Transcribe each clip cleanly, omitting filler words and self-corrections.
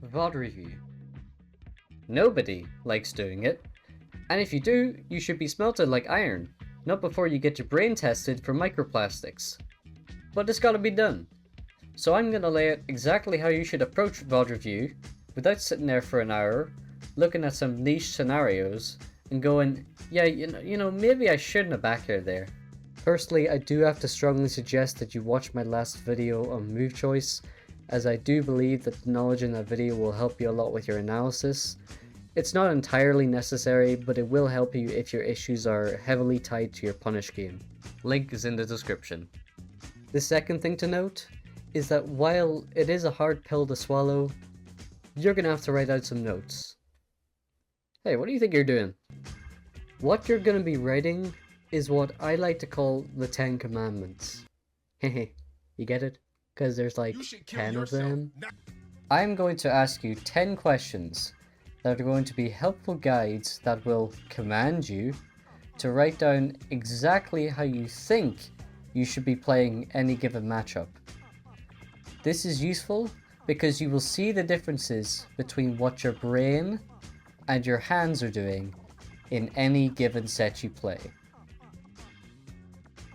VOD review. Nobody likes doing it, and if you do, you should be smelted like iron, not before you get your brain tested for microplastics. But it's gotta be done. So I'm gonna lay out exactly how you should approach VOD review without sitting there for an hour, looking at some niche scenarios, and going, yeah, you know, maybe I shouldn't have backed her there. Personally, I do have to strongly suggest that you watch my last video on move choice, as I do believe that the knowledge in that video will help you a lot with your analysis. It's not entirely necessary, but it will help you if your issues are heavily tied to your punish game. Link is in the description. The second thing to note is that while it is a hard pill to swallow, you're gonna have to write out some notes. Hey, what do you think you're doing? What you're gonna be writing is what I like to call the 10 Commandments. Hehe, you get it? Because there's like 10 of them. I'm going to ask you 10 questions that are going to be helpful guides that will command you to write down exactly how you think you should be playing any given matchup. This is useful because you will see the differences between what your brain and your hands are doing in any given set you play.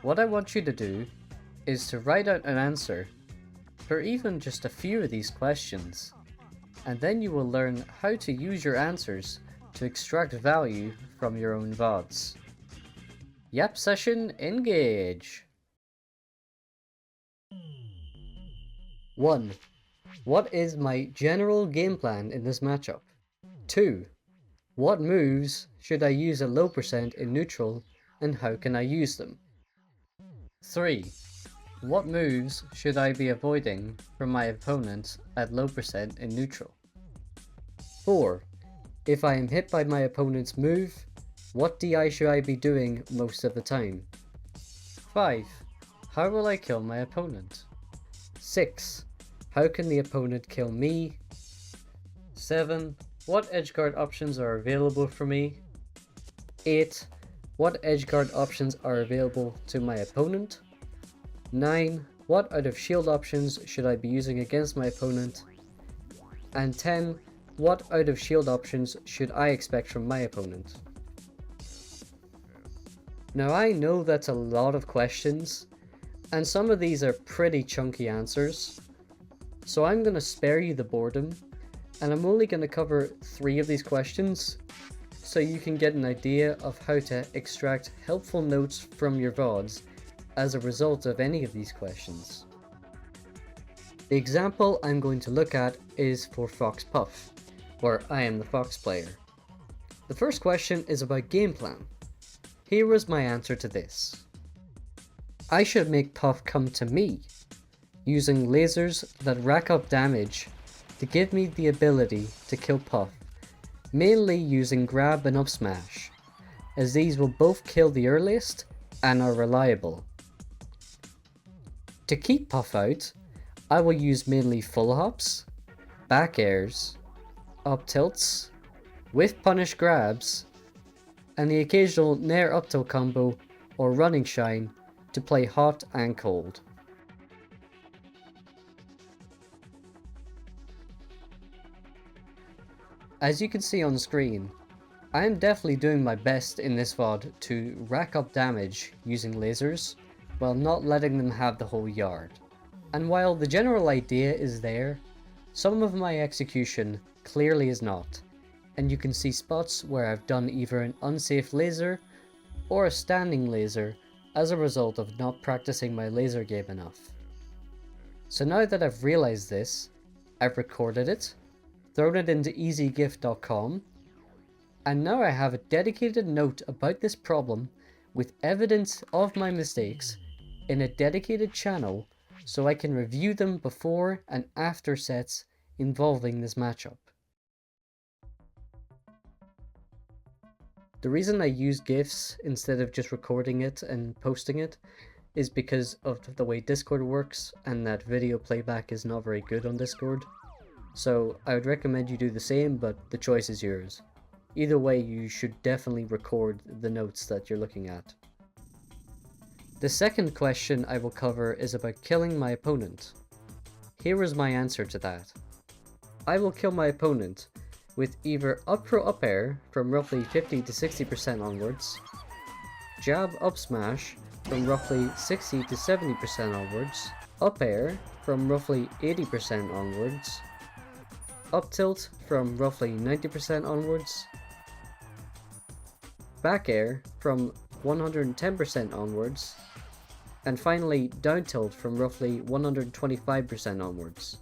What I want you to do is to write out an answer for even just a few of these questions, and then you will learn how to use your answers to extract value from your own VODs. Yap session engage! 1. What is my general game plan in this matchup? 2. What moves should I use at low percent in neutral, and how can I use them? 3. What moves should I be avoiding from my opponent at low percent in neutral? 4. If I am hit by my opponent's move, what DI should I be doing most of the time? 5. How will I kill my opponent? 6. How can the opponent kill me? 7. What edgeguard options are available for me? 8. What edgeguard options are available to my opponent? 9. What out of shield options should I be using against my opponent? And 10. What out of shield options should I expect from my opponent? Now I know that's a lot of questions, and some of these are pretty chunky answers, so I'm going to spare you the boredom, and I'm only going to cover 3 of these questions, so you can get an idea of how to extract helpful notes from your VODs as a result of any of these questions. The example I'm going to look at is for Fox Puff, where I am the Fox player. The first question is about game plan. Here was my answer to this. I should make Puff come to me, using lasers that rack up damage to give me the ability to kill Puff, mainly using grab and up smash, as these will both kill the earliest and are reliable. To keep Puff out, I will use mainly full hops, back airs, up tilts, with punish grabs, and the occasional nair up tilt combo or running shine to play hot and cold. As you can see on screen, I am definitely doing my best in this VOD to rack up damage using lasers, while not letting them have the whole yard. And while the general idea is there, some of my execution clearly is not, and you can see spots where I've done either an unsafe laser or a standing laser as a result of not practicing my laser game enough. So now that I've realized this, I've recorded it, thrown it into easygift.com, and now I have a dedicated note about this problem with evidence of my mistakes in a dedicated channel so I can review them before and after sets involving this matchup. The reason I use GIFs instead of just recording it and posting it is because of the way Discord works and that video playback is not very good on Discord. So I would recommend you do the same, but the choice is yours. Either way, you should definitely record the notes that you're looking at. The second question I will cover is about killing my opponent. Here is my answer to that. I will kill my opponent with either up throw up air from roughly 50 to 60% onwards, jab up smash from roughly 60 to 70% onwards, up air from roughly 80% onwards, up tilt from roughly 90% onwards, back air from 110% onwards, and finally down tilt from roughly 125% onwards.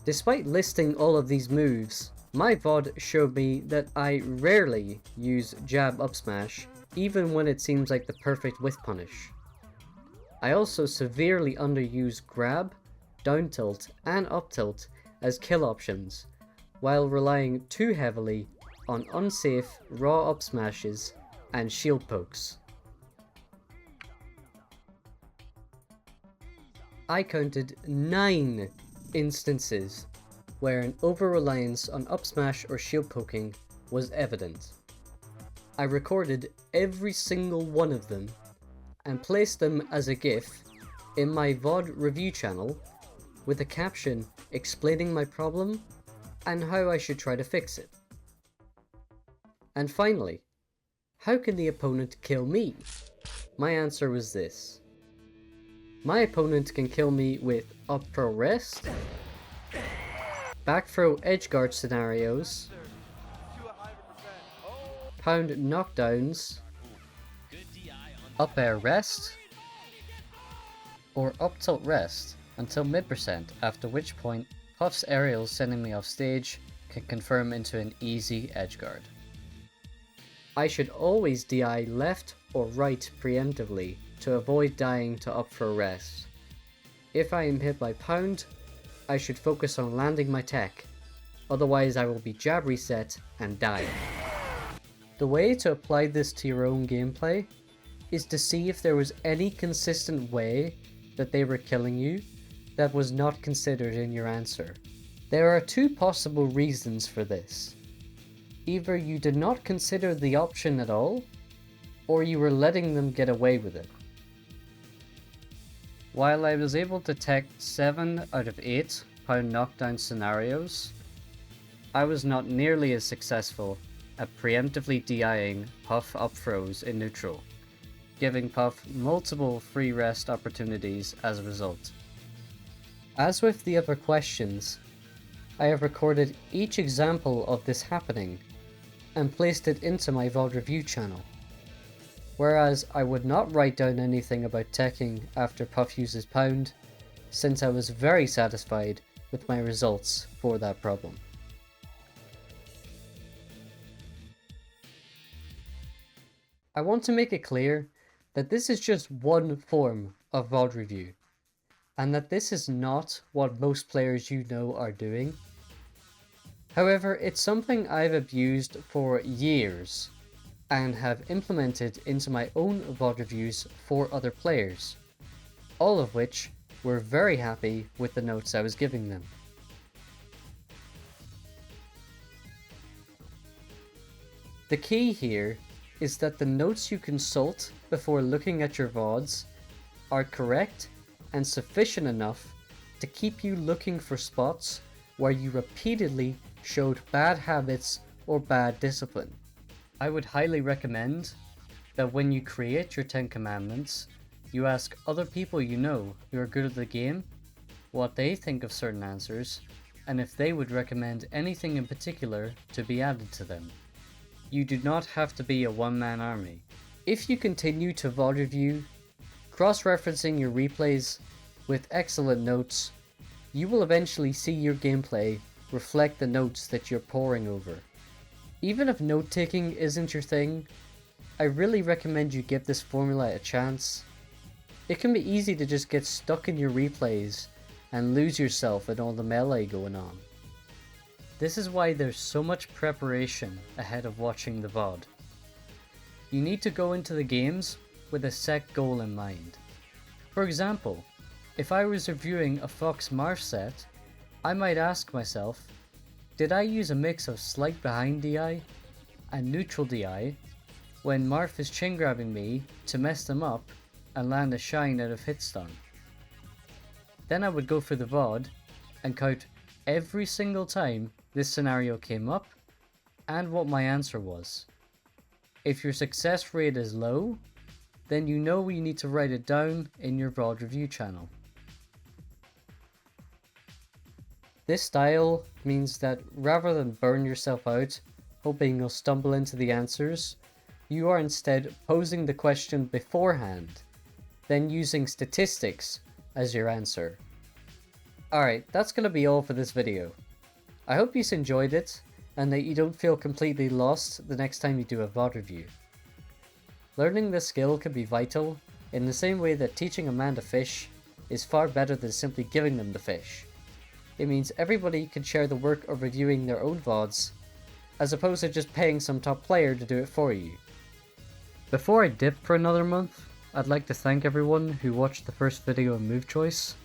Despite listing all of these moves, my VOD showed me that I rarely use jab up smash, even when it seems like the perfect whiff punish. I also severely underuse grab, down tilt, and up tilt as kill options, while relying too heavily on unsafe raw up smashes and shield pokes. I counted 9 instances where an over-reliance on up smash or shield poking was evident. I recorded every single one of them and placed them as a GIF in my VOD review channel with a caption explaining my problem and how I should try to fix it. And finally, how can the opponent kill me? My answer was this. My opponent can kill me with up throw rest, back throw edge guard scenarios, pound knockdowns, up air rest, or up tilt rest until mid percent, after which point Puff's aerials sending me off stage can confirm into an easy edge guard. I should always DI left or right preemptively to avoid dying to up throw rest. If I am hit by pound, I should focus on landing my tech, otherwise I will be jab reset and die. The way to apply this to your own gameplay is to see if there was any consistent way that they were killing you that was not considered in your answer. There are 2 possible reasons for this. Either you did not consider the option at all, or you were letting them get away with it. While I was able to tech 7 out of 8 pound knockdown scenarios, I was not nearly as successful at preemptively DIing Puff up throws in neutral, giving Puff multiple free rest opportunities as a result. As with the other questions, I have recorded each example of this happening and placed it into my VOD review channel. Whereas I would not write down anything about teching after Puff uses pound, since I was very satisfied with my results for that problem. I want to make it clear that this is just one form of VOD review, and that this is not what most players you know are doing. However, it's something I've abused for years and have implemented into my own VOD reviews for other players, all of which were very happy with the notes I was giving them. The key here is that the notes you consult before looking at your VODs are correct and sufficient enough to keep you looking for spots where you repeatedly showed bad habits or bad discipline. I would highly recommend that when you create your 10 commandments, you ask other people you know who are good at the game what they think of certain answers, and if they would recommend anything in particular to be added to them. You do not have to be a one-man army. If you continue to VOD review, cross-referencing your replays with excellent notes, you will eventually see your gameplay reflect the notes that you're poring over. Even if note-taking isn't your thing, I really recommend you give this formula a chance. It can be easy to just get stuck in your replays and lose yourself in all the melee going on. This is why there's so much preparation ahead of watching the VOD. You need to go into the games with a set goal in mind. For example, if I was reviewing a Fox Marth set, I might ask myself, did I use a mix of slight behind DI and neutral DI when Marth is chin grabbing me to mess them up and land a shine out of hit stun? Then I would go for the VOD and count every single time this scenario came up and what my answer was. If your success rate is low, then you know you need to write it down in your VOD review channel. This style means that rather than burn yourself out hoping you'll stumble into the answers, you are instead posing the question beforehand, then using statistics as your answer. Alright, that's gonna be all for this video. I hope you enjoyed it, and that you don't feel completely lost the next time you do a VOD review. Learning this skill can be vital, in the same way that teaching a man to fish is far better than simply giving them the fish. It means everybody can share the work of reviewing their own VODs, as opposed to just paying some top player to do it for you. Before I dip for another month, I'd like to thank everyone who watched the first video on Move Choice.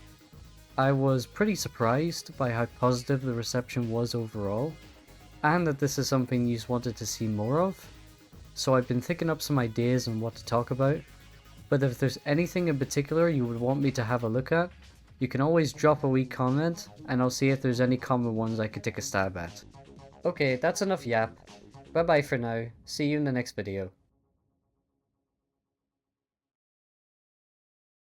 I was pretty surprised by how positive the reception was overall, and that this is something you wanted to see more of, so I've been thinking up some ideas on what to talk about, but if there's anything in particular you would want me to have a look at, you can always drop a wee comment, and I'll see if there's any common ones I could take a stab at. Okay, that's enough yap. Bye bye for now, see you in the next video.